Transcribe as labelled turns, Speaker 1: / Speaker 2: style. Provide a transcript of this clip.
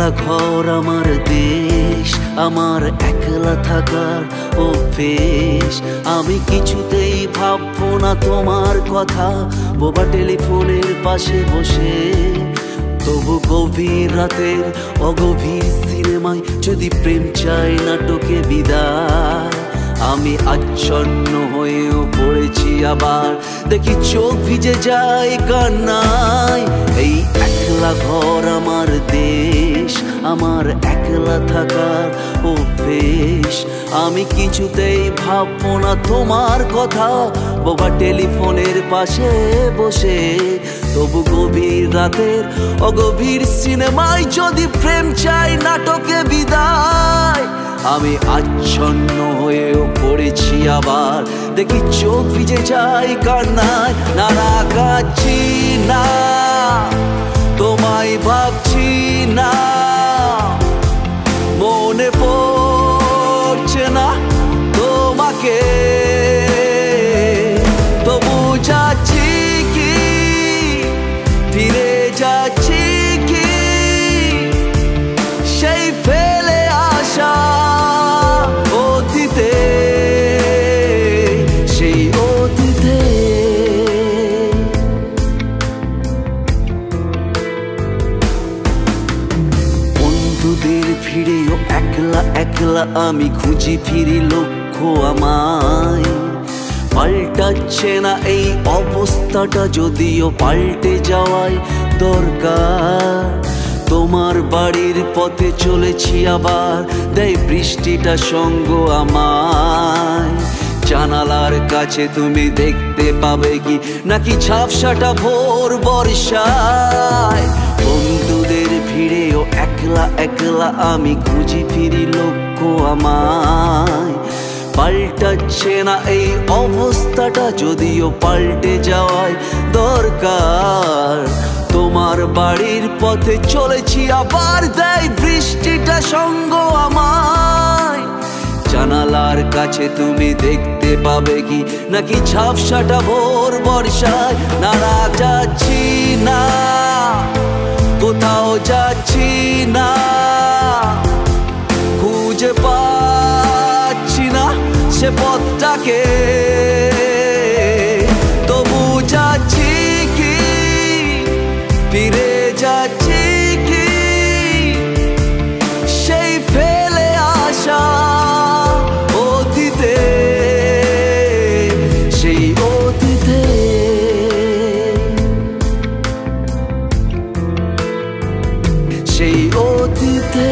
Speaker 1: একলা ঘর আমার দেশ, আমার একলা থাকার অভ্যেস। আমি কিছুতেই ভাববো না তোমার কথা, বোবা টেলিফোনের পাশে বসে। তবু গভীর রাতের অগভীর সিনেমায় যদি প্রেম চাই নাটকে বিদায়, আমি আচ্ছন্ন হয়েও পড়েছি আবার, দেখি চোখ ভিজে যায় কান্নায়। এই একলা ঘর আমার দেশ, আমার একলা থাকার অভ্যেস। আমি কিছুতেই ভাববো না তোমার কথা, বোবা টেলিফোনের পাশে বসে। তবু গভীর রাতের অগভীর সিনেমায় যদি প্রেম চাই নাটকে বিদায়, আমি আচ্ছন্ন হয়েও পড়েছি আবার, দেখি চোখ ভিজে যায় কান্নায়। নানা কাচ্ছি না, তোমায় ভাবছি না, মনে পড়ছে না তোমাকে। তবু যাচ্ছি কি, ফিরে যাচ্ছি কি সেই ফেলে আসা অতীতে, সেই অতীতে। বন্ধুদের ভিড়েও একলা একলা আমি খুঁজি ফিরি লক্ষ্য আমায়। পাল্টাচ্ছে না এই অবস্থাটা, যদিও পাল্টে যাওয়াই দরকার। তোমার বাড়ির পথে চলেছি আবার, দেয় বৃষ্টিটা সঙ্গ আমায়। জানালার কাছে তুমি দেখতে পাবে কি, নাকি ঝাপসাটা ভোর বর্ষায়। বন্ধুদের ভিড়েও একলা একলা আমি খুঁজি ফিরি লক্ষ্য আমায়। পাল্টাচ্ছে না এই অবস্থাটা, যদিও পাল্টে যাওয়াই দরকার। তোমার বাড়ির পথে চলেছি আবার, দেয় বৃষ্টিটা সঙ্গ আমায়। জানালার কাছে তুমি দেখতে পাবে কি, নাকি ঝাপসাটা ভোর বর্ষায়। নাড়া যাচ্ছি না, কোথাও যাচ্ছি না, খুঁজে পাচ্ছি না সে পথটাকে। তবু যাচ্ছি কি, ফিরে যাচ্ছি কি সেই ফেলে আসা অতীতে, সেই অতীতে। সেই অতীতে।